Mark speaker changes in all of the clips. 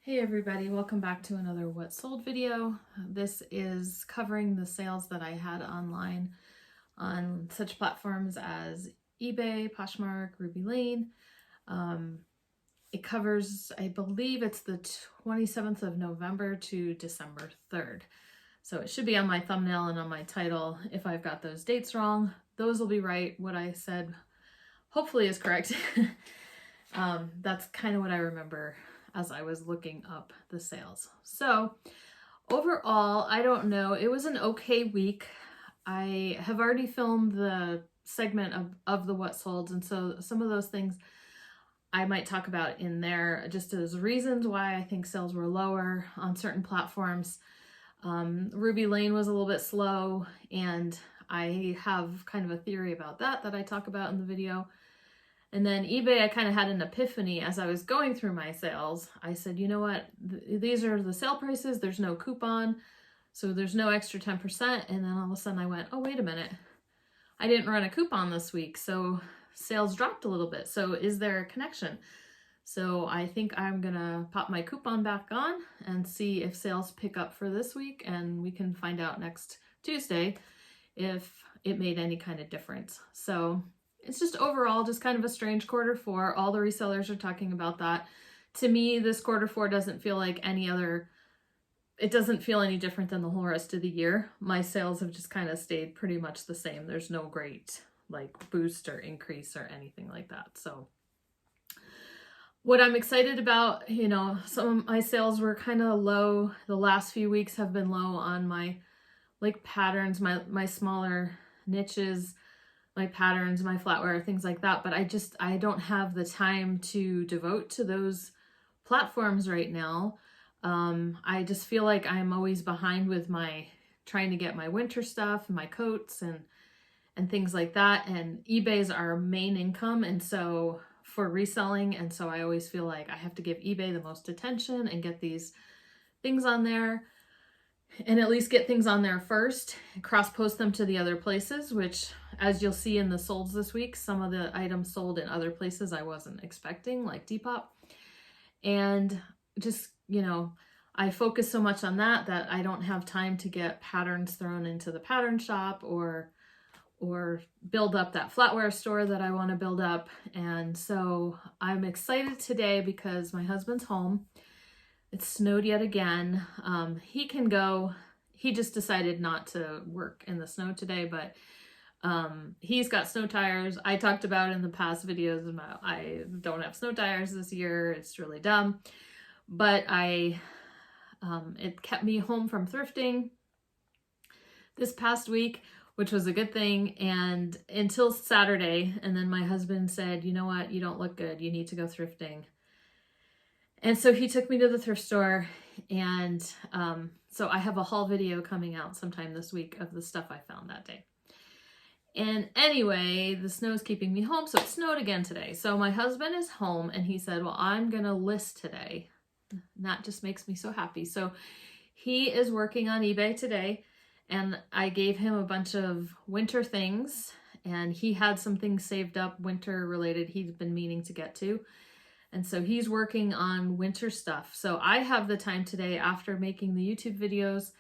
Speaker 1: Hey everybody, welcome back to another What Sold video. This is covering the sales that I had online on such platforms as eBay, Poshmark, Ruby Lane. It covers, I believe it's the 27th of November to December 3rd. So it should be on my thumbnail and on my title. If I've got those dates wrong, those will be right. What I said hopefully is correct. That's kind of what I remember as I was looking up the sales. So overall, I don't know, it was an okay week. I have already filmed the segment of the what sold, and so some of those things I might talk about in there just as reasons why I think sales were lower on certain platforms. Ruby Lane was a little bit slow, and I have kind of a theory about that I talk about in the video. And then eBay, I kind of had an epiphany as I was going through my sales. I said, you know what? These are the sale prices. There's no coupon, so there's no extra 10%. And then all of a sudden I went, oh, wait a minute. I didn't run a coupon this week, so sales dropped a little bit. So is there a connection? So I think I'm going to pop my coupon back on and see if sales pick up for this week. And we can find out next Tuesday if it made any kind of difference. So it's just overall just kind of a strange quarter four. All the resellers are talking about that. To me, this quarter four doesn't feel like any other, it doesn't feel any different than the whole rest of the year. My sales have just kind of stayed pretty much the same. There's no great like boost or increase or anything like that. So what I'm excited about, some of my sales were kind of low. The last few weeks have been low on my like patterns, my smaller niches, my patterns, my flatware, things like that. But I don't have the time to devote to those platforms right now. I just feel like I'm always behind with my trying to get my winter stuff, my coats and things like that. And eBay's our main income. And so for reselling. And so I always feel like I have to give eBay the most attention and get these things on there. And at least get things on there first, cross post them to the other places, which as you'll see in the solds this week, some of the items sold in other places I wasn't expecting, like Depop. And just, I focus so much on that I don't have time to get patterns thrown into the pattern shop or build up that flatware store that I want to build up. And so I'm excited today because my husband's home. It snowed yet again. He can go. He just decided not to work in the snow today, but he's got snow tires. I talked about in the past videos about I don't have snow tires this year. It's really dumb. But it kept me home from thrifting this past week, which was a good thing. And until Saturday, and then my husband said, you know what, you don't look good. You need to go thrifting. And so he took me to the thrift store, and so I have a haul video coming out sometime this week of the stuff I found that day. And anyway, the snow is keeping me home, so it snowed again today. So my husband is home, and he said, well, I'm going to list today. And that just makes me so happy. So he is working on eBay today, and I gave him a bunch of winter things, and he had some things saved up, winter related, he's been meaning to get to. And so he's working on winter stuff. So I have the time today after making the YouTube videos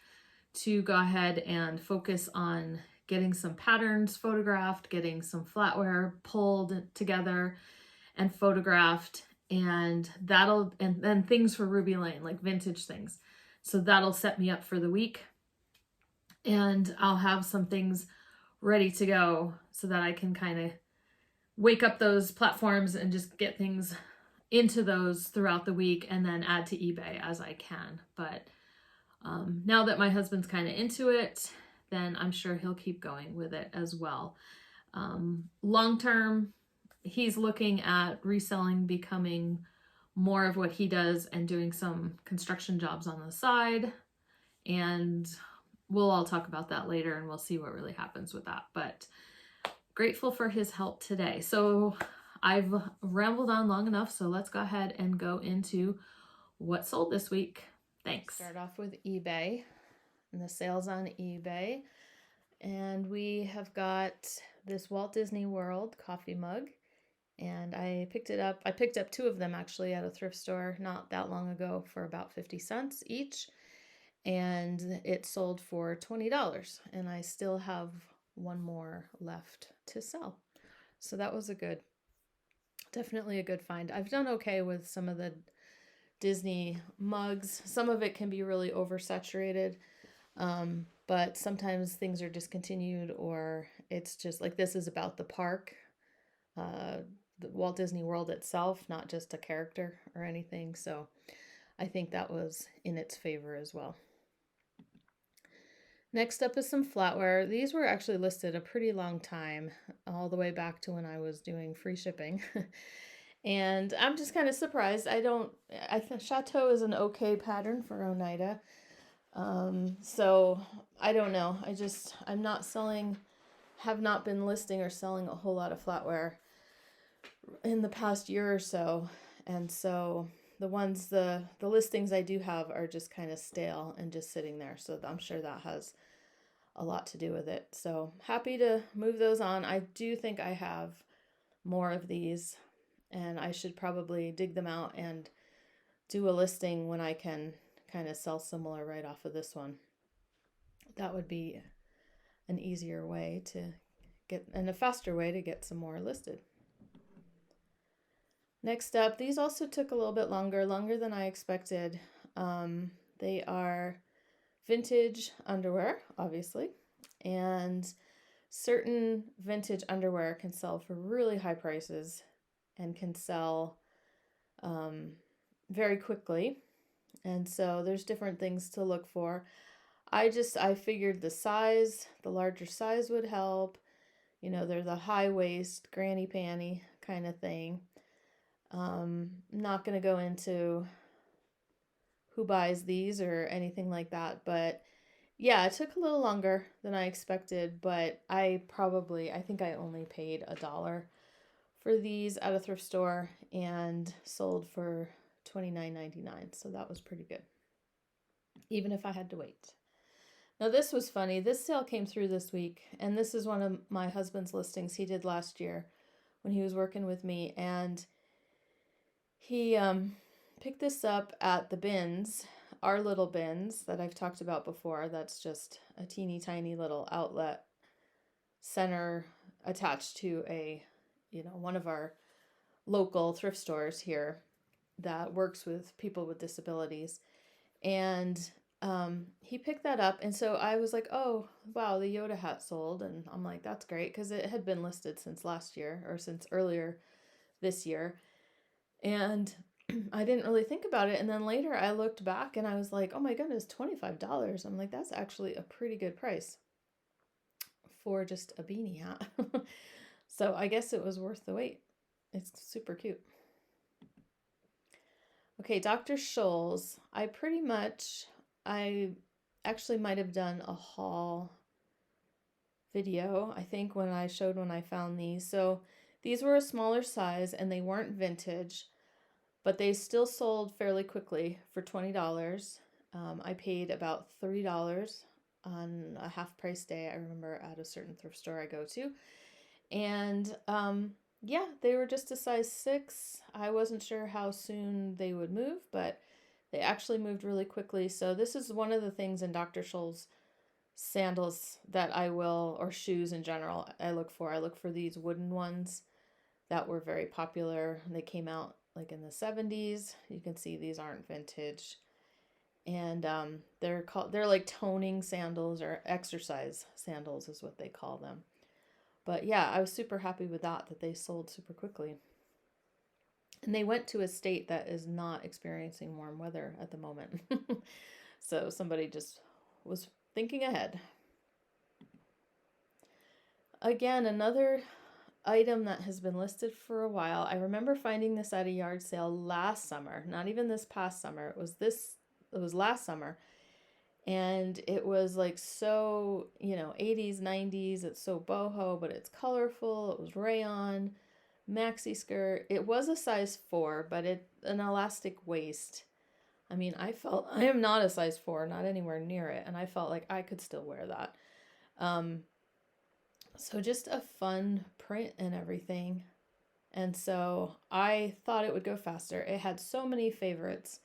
Speaker 1: to go ahead and focus on getting some patterns photographed, getting some flatware pulled together and photographed, and then things for Ruby Lane, like vintage things. So that'll set me up for the week. And I'll have some things ready to go so that I can kind of wake up those platforms and just get things into those throughout the week and then add to eBay as I can. But now that my husband's kind of into it, then I'm sure he'll keep going with it as well. Long term, he's looking at reselling becoming more of what he does and doing some construction jobs on the side. And we'll all talk about that later and we'll see what really happens with that. But grateful for his help today. So I've rambled on long enough, so let's go ahead and go into what sold this week. Thanks. Start off with eBay and the sales on eBay. And we have got this Walt Disney World coffee mug and I picked it up. I picked up 2 of them actually at a thrift store not that long ago for about 50 cents each, and it sold for $20, and I still have one more left to sell. So that was definitely a good find. I've done okay with some of the Disney mugs. Some of it can be really oversaturated, but sometimes things are discontinued, or it's just like this is about the park, the Walt Disney World itself, not just a character or anything. So I think that was in its favor as well. Next up is some flatware. These were actually listed a pretty long time, all the way back to when I was doing free shipping. And I'm just kind of surprised. I think Chateau is an okay pattern for Oneida. So I don't know. I'm not selling, have not been listing or selling a whole lot of flatware in the past year or so. And so the listings I do have are just kind of stale and just sitting there. So I'm sure that has a lot to do with it. So happy to move those on. I do think I have more of these, and I should probably dig them out and do a listing when I can kind of sell similar right off of this one. That would be an easier way to get, and a faster way to get some more listed. Next up, these also took a little bit longer than I expected. They are vintage underwear, obviously, and certain vintage underwear can sell for really high prices and can sell very quickly. And so there's different things to look for. I figured the larger size would help. You know, they're the high waist, granny panty kind of thing. Not going to go into who buys these or anything like that, but yeah, it took a little longer than I expected, but I think I only paid $1 for these at a thrift store and sold for $29.99. So that was pretty good, even if I had to wait. Now this was funny. This sale came through this week, and this is one of my husband's listings he did last year when he was working with me, and he picked this up at the bins, our little bins that I've talked about before. That's just a teeny tiny little outlet center attached to one of our local thrift stores here that works with people with disabilities. And he picked that up, and so I was like, oh wow, the Yoda hat sold, and I'm like, that's great, because it had been listed since last year, or since earlier this year, and I didn't really think about it. And then later I looked back and I was like, oh my goodness, $25. I'm like, that's actually a pretty good price for just a beanie hat. So I guess it was worth the wait. It's super cute. Okay, Dr. Scholl's. I actually might have done a haul video, I think, when I found these. So these were a smaller size and they weren't vintage, but they still sold fairly quickly for $20. I paid about $30 on a half price day, I remember, at a certain thrift store I go to. And yeah, they were just a size 6. I wasn't sure how soon they would move, but they actually moved really quickly. So this is one of the things in Dr. Scholl's sandals that or shoes in general, I look for. I look for these wooden ones that were very popular. They came out like in the 70s. You can see these aren't vintage. And they're like toning sandals, or exercise sandals is what they call them. But yeah, I was super happy with that they sold super quickly. And they went to a state that is not experiencing warm weather at the moment. So somebody just was thinking ahead. Again, another item that has been listed for a while. I remember finding this at a yard sale last summer, not even this past summer. It was last summer. And it was like so, 80s, 90s. It's so boho, but it's colorful. It was rayon, maxi skirt. It was a size 4, but an elastic waist. I mean, I am not a size 4, not anywhere near it. And I felt like I could still wear that. So just a fun print and everything. And so I thought it would go faster. It had so many favorites.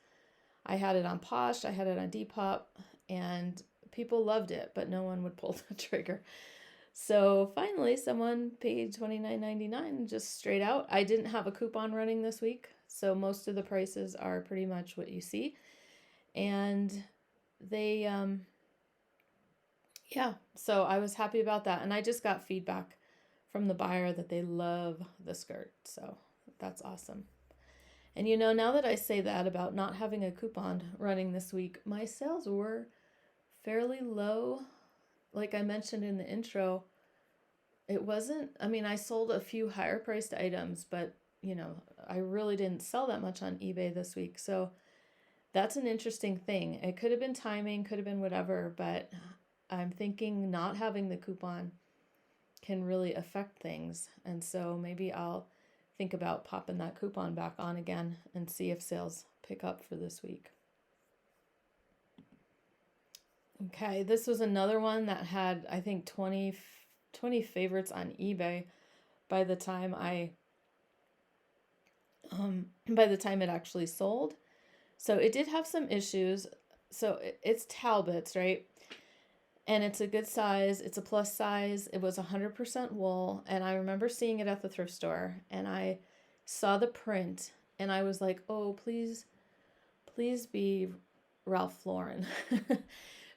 Speaker 1: I had it on Posh, I had it on Depop, and people loved it, but no one would pull the trigger. So finally, someone paid $29.99 just straight out. I didn't have a coupon running this week, so most of the prices are pretty much what you see. And they, yeah, so I was happy about that. And I just got feedback from the buyer that they love the skirt. So that's awesome. And now that I say that about not having a coupon running this week, my sales were fairly low. Like I mentioned in the intro, I sold a few higher priced items, but I really didn't sell that much on eBay this week. So that's an interesting thing. It could have been timing, could have been whatever, but I'm thinking not having the coupon can really affect things. And so maybe I'll think about popping that coupon back on again and see if sales pick up for this week. Okay, this was another one that had, I think, 20 favorites on eBay by the time it actually sold. So it did have some issues. So it's Talbot's, right? And it's a good size. It's a plus size. It was 100% wool. And I remember seeing it at the thrift store. And I saw the print. And I was like, oh, please be Ralph Lauren.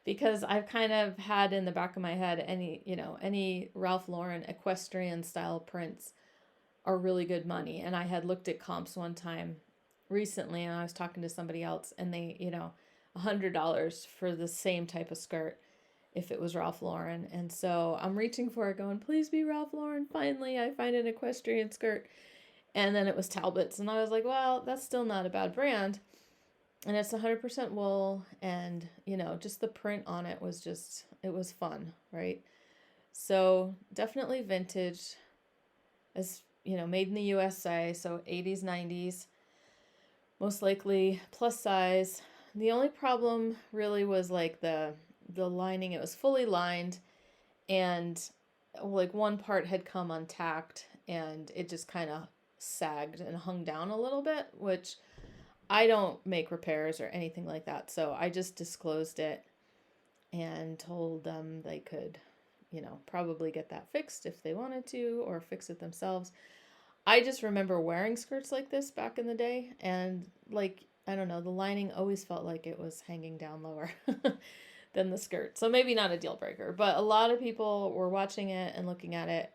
Speaker 1: Because I've kind of had in the back of my head any Ralph Lauren equestrian style prints are really good money. And I had looked at comps one time recently, and I was talking to somebody else, and they, $100 for the same type of skirt if it was Ralph Lauren. And so I'm reaching for it going, please be Ralph Lauren. Finally, I find an equestrian skirt. And then it was Talbot's. And I was like, well, that's still not a bad brand. And it's 100% wool. And, just the print on it was it was fun, right? So definitely vintage, as, made in the USA. So 80s, 90s, most likely plus size. The only problem really was like the lining. It was fully lined, and like one part had come untacked, and it just kind of sagged and hung down a little bit, which I don't make repairs or anything like that. So I just disclosed it and told them they could, probably get that fixed if they wanted to, or fix it themselves. I just remember wearing skirts like this back in the day, and I don't know, the lining always felt like it was hanging down lower than the skirt. So maybe not a deal breaker, but a lot of people were watching it and looking at it.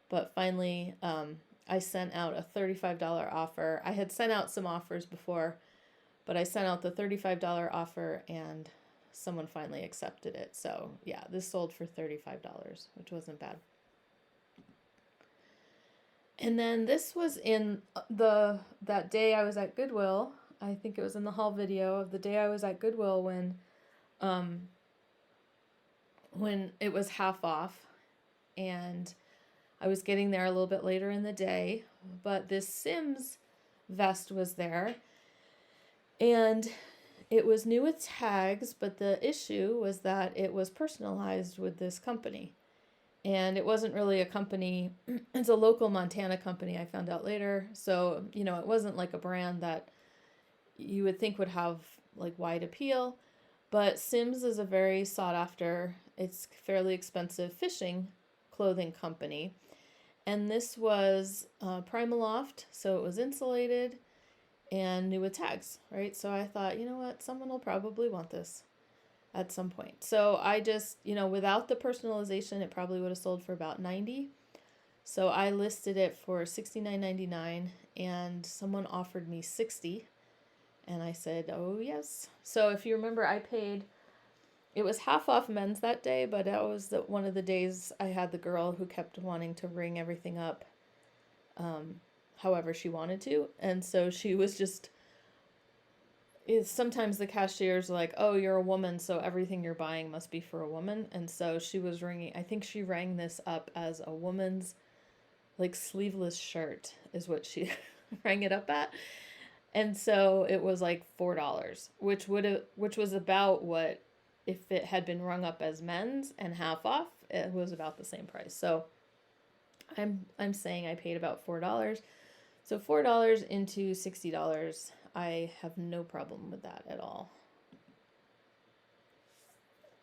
Speaker 1: But finally, I sent out a $35 offer. I had sent out some offers before, but I sent out the $35 offer, and someone finally accepted it. So yeah, this sold for $35, which wasn't bad. And then this was in that day I was at Goodwill. I think it was in the haul video of the day I was at Goodwill when it was half off, and I was getting there a little bit later in the day, but this Sims vest was there, and it was new with tags, but the issue was that it was personalized with this company. And it wasn't really a company, it's a local Montana company, I found out later. So, it wasn't like a brand that you would think would have like wide appeal. But Sims is a very sought after, it's fairly expensive fishing clothing company. And this was Primaloft, so it was insulated and new with tags, right? So I thought, you know what, someone will probably want this at some point. So I just, without the personalization, it probably would have sold for about $90. So I listed it for $69.99, and someone offered me $60, and I said, oh yes. So if you remember, it was half off men's that day, but that was one of the days I had the girl who kept wanting to ring everything up however she wanted to. And so she was just, sometimes the cashiers are like, oh, you're a woman, so everything you're buying must be for a woman. And so she was I think she rang this up as a woman's like sleeveless shirt is what she rang it up at. And so it was like $4, which was about what, if it had been rung up as men's and half off, it was about the same price. So I'm saying I paid about $4. So $4 into $60, I have no problem with that at all.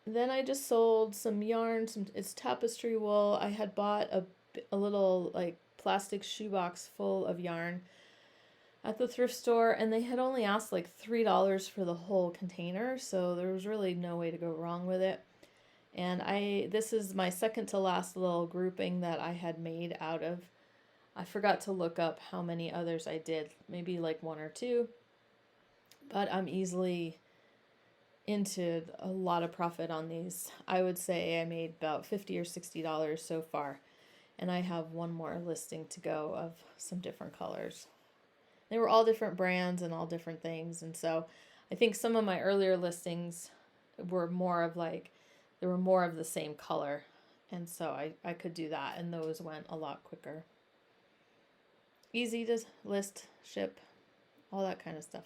Speaker 1: Then I just sold some yarn, it's tapestry wool. I had bought a little like plastic shoebox full of yarn at the thrift store, and they had only asked like $3 for the whole container, so there was really no way to go wrong with it. And this is my second to last little grouping that I had made out of. I forgot to look up how many others I did, maybe like one or two, but I'm easily into a lot of profit on these. I would say I made about $50 or $60 so far, and I have one more listing to go of some different colors. They were all different brands and all different things, and so I think some of my earlier listings were more of like, they were more of the same color, and so I could do that, and those went a lot quicker. Easy to list, ship, all that kind of stuff.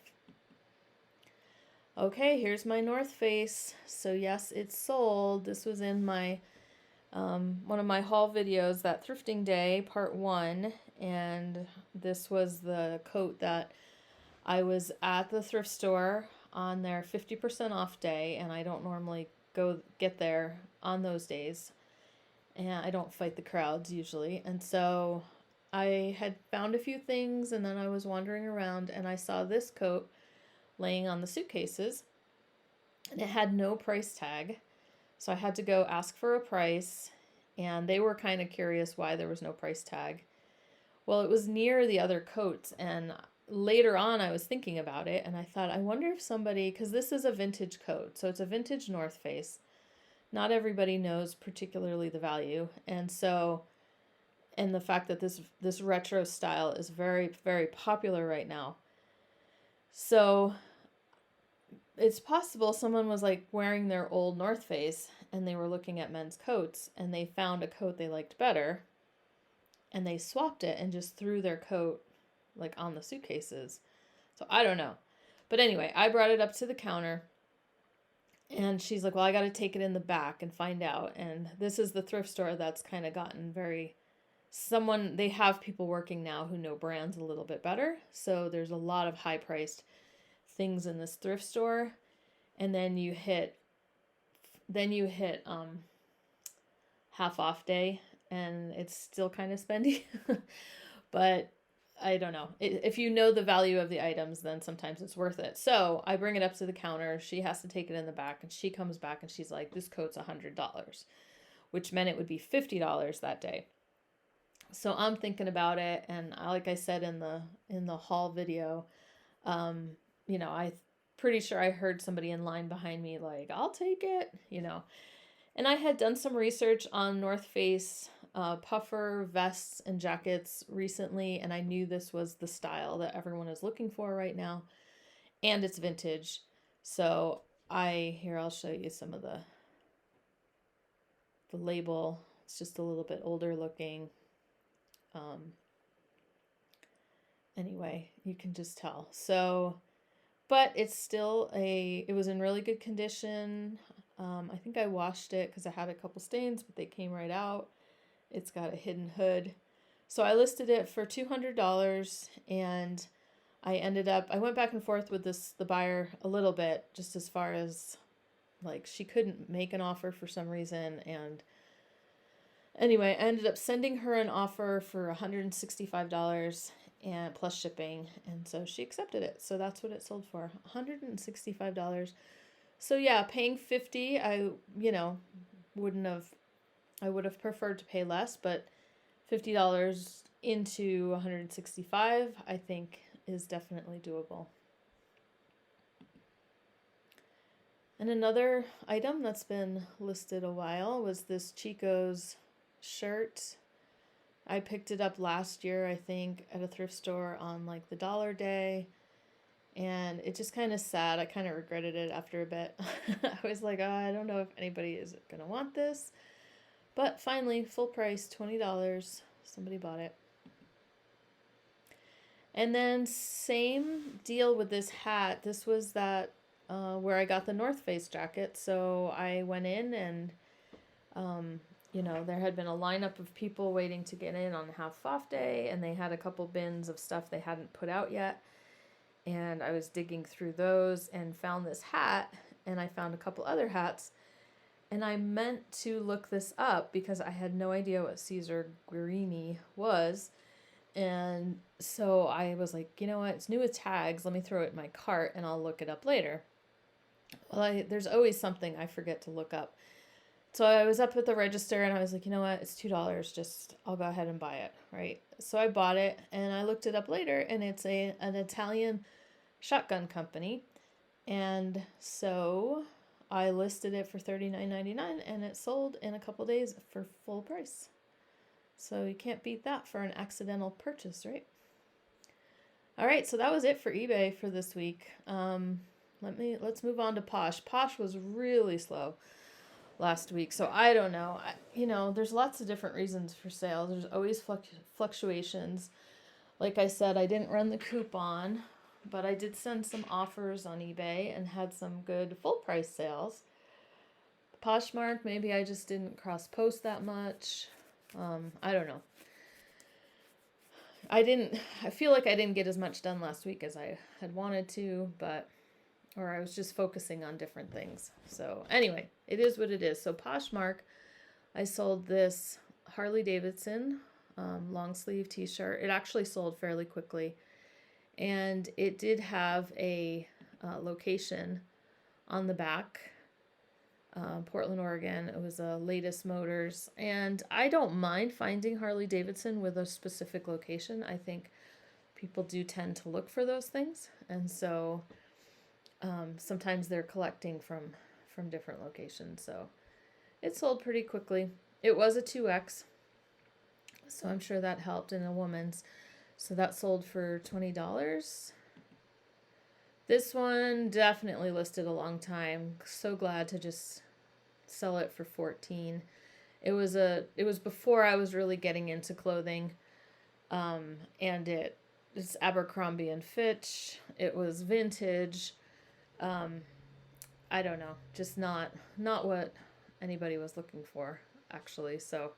Speaker 1: Okay, here's my North Face. So yes, it's sold. This was in my one of my haul videos, that thrifting day, part 1, and this was the coat that I was at the thrift store on their 50% off day, and I don't normally get there on those days, and I don't fight the crowds usually, and so I had found a few things, and then I was wandering around, and I saw this coat laying on the suitcases, and it had no price tag, so I had to go ask for a price, and they were kind of curious why there was no price tag. Well, it was near the other coats, and later on I was thinking about it, and I thought, I wonder if somebody, because this is a vintage coat, so it's a vintage North Face. Not everybody knows particularly the value, and the fact that this retro style is very, very popular right now. So it's possible someone was like wearing their old North Face and they were looking at men's coats and they found a coat they liked better and they swapped it and just threw their coat like on the suitcases. So I don't know. But anyway, I brought it up to the counter and she's like, well, I got to take it in the back and find out. And this is the thrift store that's kind of gotten they have people working now who know brands a little bit better. So there's a lot of high priced things in this thrift store, and then you hit half off day and it's still kind of spendy. But I don't know, if you know the value of the items, then sometimes it's worth it. So I bring it up to the counter, she has to take it in the back, and she comes back and she's like, this coat's $100, which meant it would be $50 that day. So I'm thinking about it, and like I said in the haul video, I'm pretty sure I heard somebody in line behind me like, I'll take it, And I had done some research on North Face puffer vests and jackets recently, and I knew this was the style that everyone is looking for right now, and it's vintage. So I'll show you some of the label. It's just a little bit older looking. Anyway, you can just tell. So, but it's still it was in really good condition. I think I washed it because I had a couple stains, but they came right out. It's got a hidden hood. So I listed it for $200, and I went back and forth with the buyer a little bit, just as far as like she couldn't make an offer for some reason, and anyway, I ended up sending her an offer for $165 and plus shipping, and so she accepted it. So that's what it sold for, $165. So yeah, paying $50, I would have preferred to pay less, but $50 into $165, I think, is definitely doable. And another item that's been listed a while was this Chico's shirt. I picked it up last year, I think, at a thrift store on like the dollar day, and it just kind of sad. I kind of regretted it after a bit. I was like, oh, I don't know if anybody is gonna want this, but finally, full price, $20. Somebody bought it. And then same deal with this hat. This was that where I got the North Face jacket. So I went in and there had been a lineup of people waiting to get in on half off day, and they had a couple bins of stuff they hadn't put out yet. And I was digging through those and found this hat, and I found a couple other hats. And I meant to look this up because I had no idea what Caesar Guerini was. And so I was like, you know what? It's new with tags. Let me throw it in my cart and I'll look it up later. Well, there's always something I forget to look up. So I was up at the register and I was like, you know what? It's $2. I'll go ahead and buy it, right? So I bought it and I looked it up later, and it's an Italian shotgun company. And so I listed it for $39.99 and it sold in a couple days for full price. So you can't beat that for an accidental purchase, right? All right, so that was it for eBay for this week. Let's move on to Posh. Posh was really slow last week, so I don't know. There's lots of different reasons for sales. There's always fluctuations. Like I said, I didn't run the coupon, but I did send some offers on eBay and had some good full price sales. Poshmark, maybe I just didn't cross post that much. I don't know. I feel like I didn't get as much done last week as I had wanted to, or I was just focusing on different things. So anyway, it is what it is. So Poshmark, I sold this Harley Davidson long sleeve t-shirt. It actually sold fairly quickly, and it did have a location on the back, Portland, Oregon. It was a Latest Motors, and I don't mind finding Harley Davidson with a specific location. I think people do tend to look for those things, and so sometimes they're collecting from different locations. So it sold pretty quickly. It was a 2X, so I'm sure that helped, in a woman's. So that sold for $20. This one definitely listed a long time. So glad to just sell it for $14. It was before I was really getting into clothing. And it's Abercrombie and Fitch. It was vintage. I don't know, just not what anybody was looking for, actually. So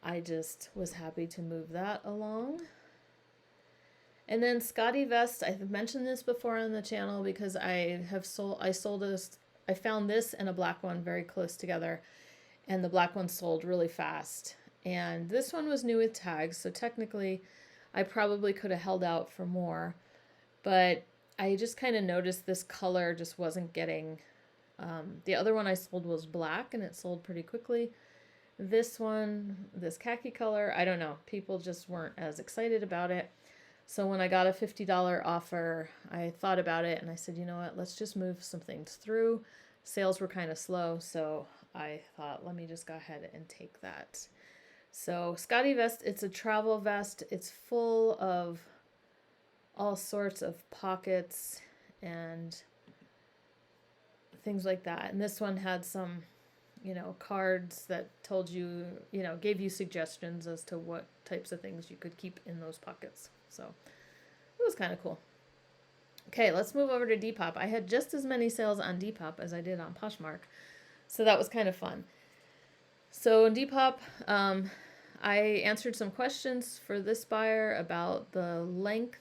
Speaker 1: I just was happy to move that along. And then Scotty Vest, I've mentioned this before on the channel because I found this and a black one very close together, and the black one sold really fast. And this one was new with tags, so technically I probably could have held out for more, but I just kind of noticed this color just wasn't getting, the other one I sold was black and it sold pretty quickly. This one, this khaki color, I don't know, people just weren't as excited about it. So when I got a $50 offer, I thought about it and I said, you know what, let's just move some things through. Sales were kind of slow, so I thought, let me just go ahead and take that. So Scotty Vest, it's a travel vest. It's full of all sorts of pockets and things like that. And this one had some, cards that told you, gave you suggestions as to what types of things you could keep in those pockets. So it was kind of cool. Okay, let's move over to Depop. I had just as many sales on Depop as I did on Poshmark, so that was kind of fun. So in Depop, I answered some questions for this buyer about the length,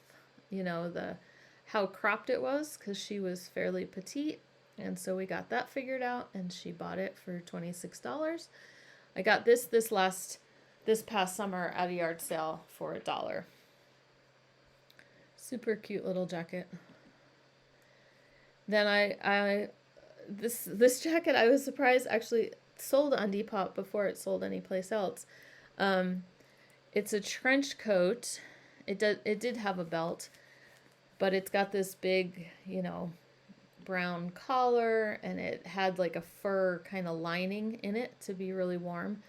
Speaker 1: how cropped it was, because she was fairly petite, and so we got that figured out, and she bought it for $26. I got this past summer at a yard sale for $1. Super cute little jacket. Then this jacket, I was surprised, actually sold on Depop before it sold anyplace else. It's a trench coat. It did have a belt, but it's got this big, brown collar, and it had like a fur kind of lining in it to be really warm.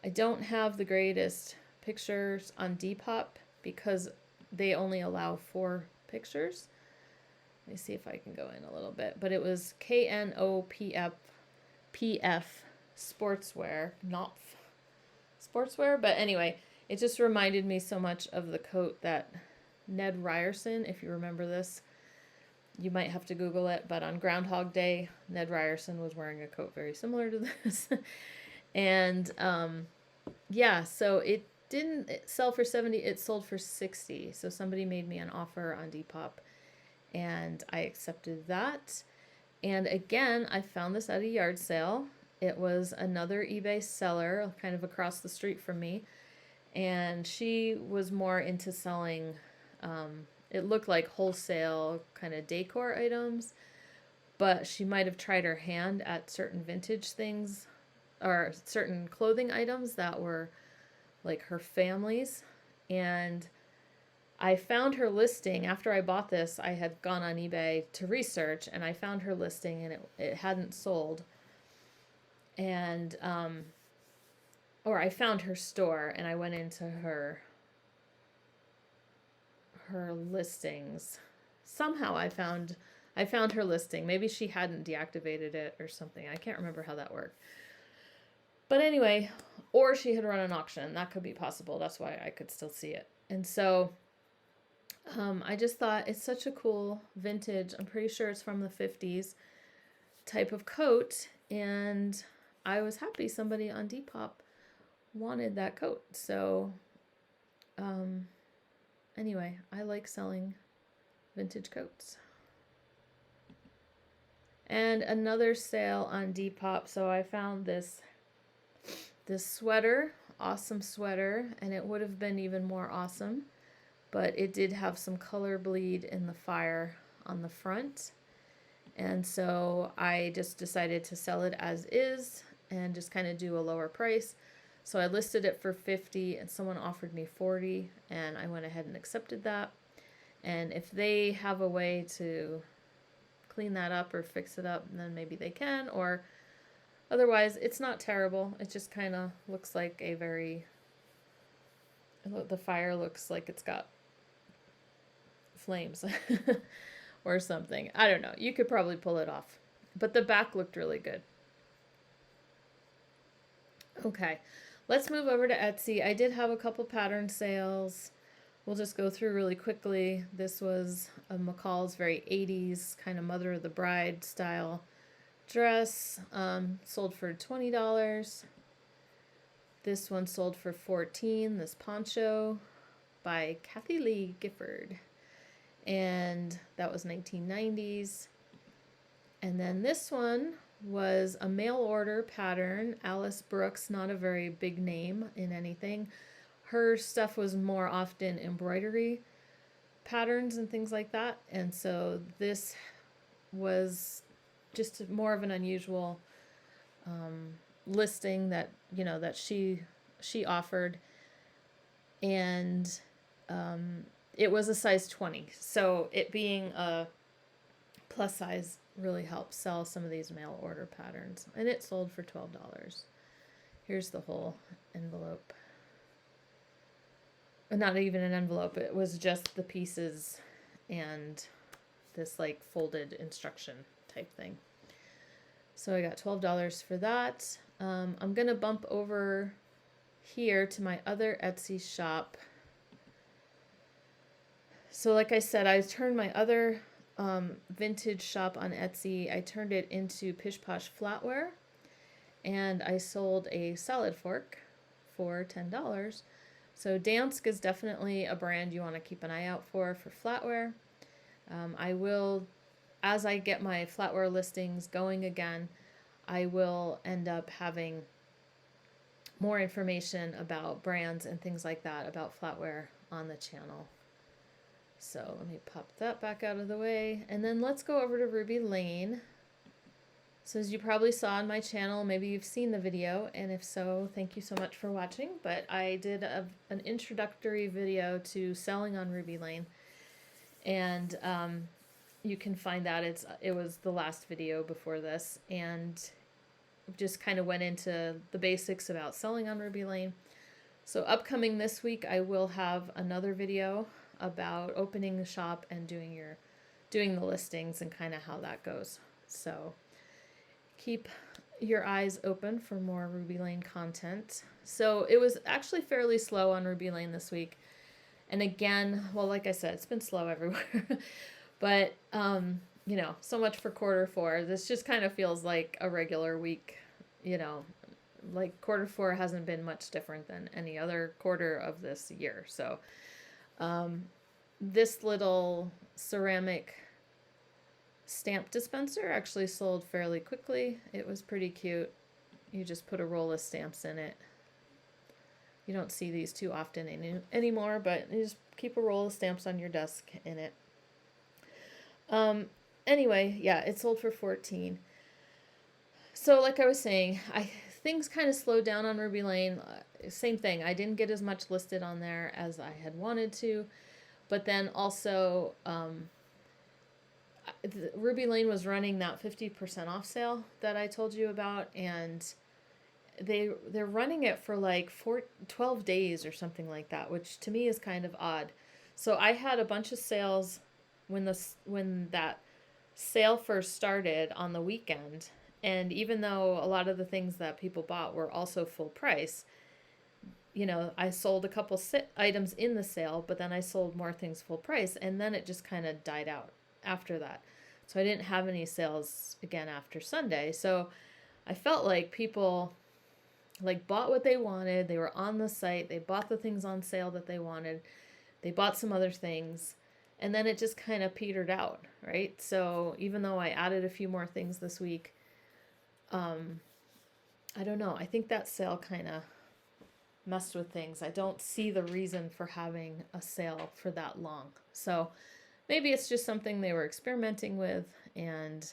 Speaker 1: I don't have the greatest pictures on Depop because they only allow 4 pictures. Let me see if I can go in a little bit. But it was KNOPF sportswear, not sportswear. But anyway, it just reminded me so much of the coat that Ned Ryerson, if you remember this, you might have to Google it. But on Groundhog Day, Ned Ryerson was wearing a coat very similar to this. And yeah, so it didn't sell for 70, it sold for 60. So somebody made me an offer on Depop and I accepted that. And again, I found this at a yard sale. It was another eBay seller kind of across the street from me. And she was more into selling, it looked like wholesale kind of decor items, but she might have tried her hand at certain vintage things or certain clothing items that were like her family's. And I found her listing after I bought this. I had gone on eBay to research and I found her listing and it hadn't sold. And, or I found her store and I went into her listings. Somehow I found her listing. Maybe she hadn't deactivated it or something. I can't remember how that worked. But anyway, or she had run an auction. That could be possible. That's why I could still see it. And so I just thought it's such a cool vintage, I'm pretty sure it's from the 50s, type of coat. And I was happy somebody on Depop wanted that coat. So anyway, I like selling vintage coats. And another sale on Depop. So I found this sweater, awesome sweater, and it would have been even more awesome, but it did have some color bleed in the fire on the front. And so I just decided to sell it as is and just kind of do a lower price. So I listed it for 50 and someone offered me 40 and I went ahead and accepted that. And if they have a way to clean that up or fix it up, then maybe they can, or otherwise it's not terrible. It just kind of looks like the fire looks like it's got flames or something. I don't know. You could probably pull it off. But the back looked really good. Okay, let's move over to Etsy. I did have a couple pattern sales. We'll just go through really quickly. This was a McCall's very 80s kind of Mother of the Bride style dress. Sold for $20. This one sold for $14. This poncho by Kathy Lee Gifford. And that was 1990s. And then this one was a mail order pattern. Alice Brooks, not a very big name in anything. Her stuff was more often embroidery patterns and things like that. And so this was just more of an unusual listing that, that she offered. And it was a size 20. So it being a plus size really helps sell some of these mail order patterns. And it sold for $12. Here's the whole envelope. Not even an envelope. It was just the pieces and this like folded instruction type thing. So I got $12 for that. I'm going to bump over here to my other Etsy shop. So like I said, I turned my other vintage shop on Etsy, I turned it into Pish Posh Flatware, and I sold a salad fork for $10. So Dansk is definitely a brand you want to keep an eye out for flatware. I will, as I get my flatware listings going again, I will end up having more information about brands and things like that about flatware on the channel. So let me pop that back out of the way. And then let's go over to Ruby Lane. So as you probably saw on my channel, maybe you've seen the video, and if so, thank you so much for watching. But I did an introductory video to selling on Ruby Lane, and you can find that. It was the last video before this, and just kind of went into the basics about selling on Ruby Lane. So upcoming this week, I will have another video about opening the shop and doing the listings and kind of how that goes. So keep your eyes open for more Ruby Lane content. So it was actually fairly slow on Ruby Lane this week. And again, well, like I said, it's been slow everywhere. But, so much for quarter four. This just kind of feels like a regular week, like Q4 hasn't been much different than any other quarter of this year. So this little ceramic stamp dispenser actually sold fairly quickly. It was pretty cute. You just put a roll of stamps in it. You don't see these too often anymore, but you just keep a roll of stamps on your desk in it. Anyway, yeah, it sold for $14. So like I was saying, things kind of slowed down on Ruby Lane. Same thing. I didn't get as much listed on there as I had wanted to. But then also, Ruby Lane was running that 50% off sale that I told you about, and they're running it for like 12 days or something like that, which to me is kind of odd. So I had a bunch of sales when that sale first started on the weekend, and even though a lot of the things that people bought were also full price, you know, I sold a couple items in the sale, but then I sold more things full price, and then it just kind of died out after that. So I didn't have any sales again after Sunday. So I felt like people like bought what they wanted. They were on the site. They bought the things on sale that they wanted. They bought some other things, and then it just kind of petered out, right? So even though I added a few more things this week, I don't know. I think that sale kind of messed with things. I don't see the reason for having a sale for that long. So maybe it's just something they were experimenting with, and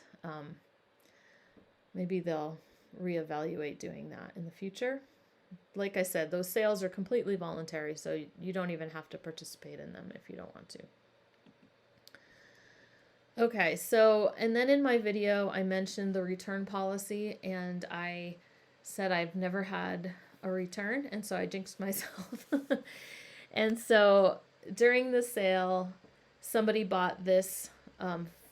Speaker 1: maybe they'll reevaluate doing that in the future. Like I said, those sales are completely voluntary, so you don't even have to participate in them if you don't want to. Okay, so, and then in my video, I mentioned the return policy, and I said I've never had a return, and so I jinxed myself. And so during the sale, somebody bought this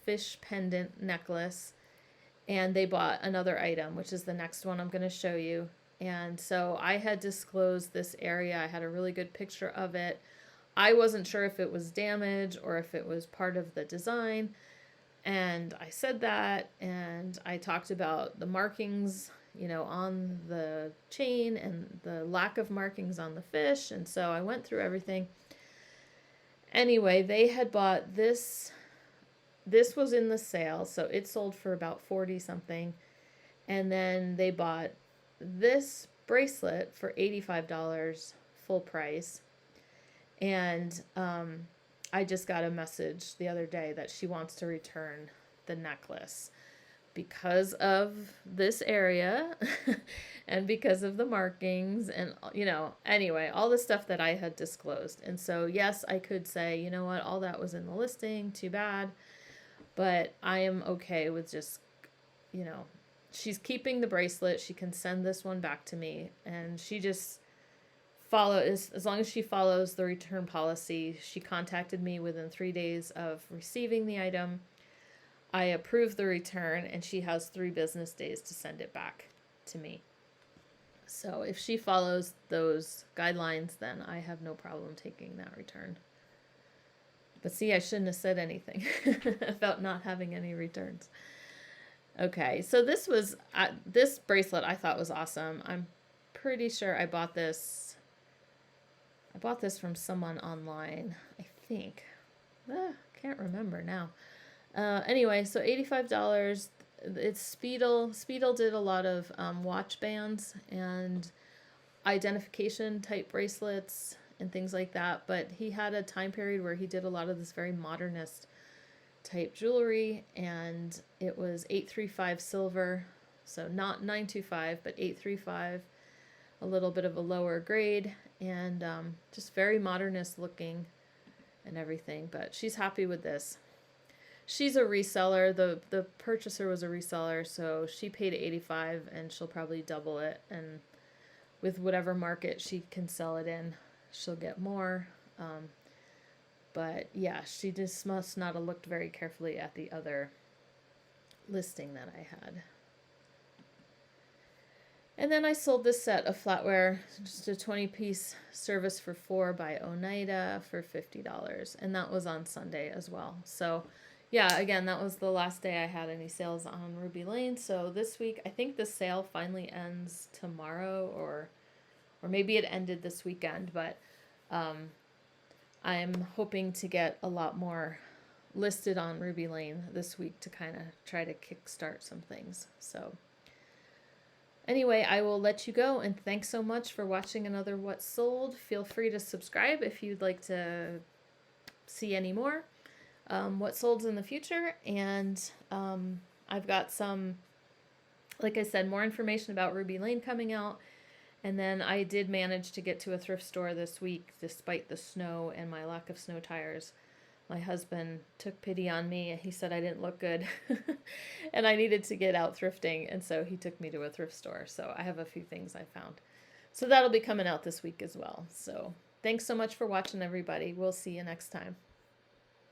Speaker 1: fish pendant necklace, and they bought another item, which is the next one I'm going to show you. And so I had disclosed this area. I had a really good picture of it. I wasn't sure if it was damaged or if it was part of the design. And I said that, and I talked about the markings, you know, on the chain and the lack of markings on the fish. And so I went through everything. Anyway, they had bought this. This was in the sale, so it sold for about 40 something. And then they bought this bracelet for $85 full price. And I just got a message the other day that she wants to return the necklace because of this area and because of the markings and, you know, anyway, all the stuff that I had disclosed. And so, yes, I could say, you know what, all that was in the listing, too bad. But I am okay with just, you know, she's keeping the bracelet. She can send this one back to me, and she just as long as she follows the return policy. She contacted me within 3 days of receiving the item. I approved the return, and she has 3 business days to send it back to me. So if she follows those guidelines, then I have no problem taking that return. But see, I shouldn't have said anything about not having any returns. Okay, so this was this bracelet I thought was awesome. I'm pretty sure I bought this from someone online, I think. Can't remember now. Anyway, so $85. It's Speedle. Speedle did a lot of watch bands and identification type bracelets and things like that, but he had a time period where he did a lot of this very modernist type jewelry, and it was 835 silver, so not 925, but 835, a little bit of a lower grade, and just very modernist looking and everything. But she's happy with this. She's a reseller. The purchaser was a reseller, so she paid $85, and she'll probably double it, and with whatever market she can sell it in, she'll get more. But yeah, she just must not have looked very carefully at the other listing that I had. And then I sold this set of flatware, just a 20-piece service for 4 by Oneida for $50. And that was on Sunday as well. So yeah, again, that was the last day I had any sales on Ruby Lane. So this week, I think the sale finally ends tomorrow, or maybe it ended this weekend, but um, I'm hoping to get a lot more listed on Ruby Lane this week to kind of try to kickstart some things. So anyway, I will let you go, and thanks so much for watching another What Sold. Feel free to subscribe if you'd like to see any more what solds in the future. And I've got some, like I said, more information about Ruby Lane coming out. And then I did manage to get to a thrift store this week despite the snow and my lack of snow tires. My husband took pity on me. He said I didn't look good and I needed to get out thrifting. And so he took me to a thrift store. So I have a few things I found. So that'll be coming out this week as well. So thanks so much for watching, everybody. We'll see you next time.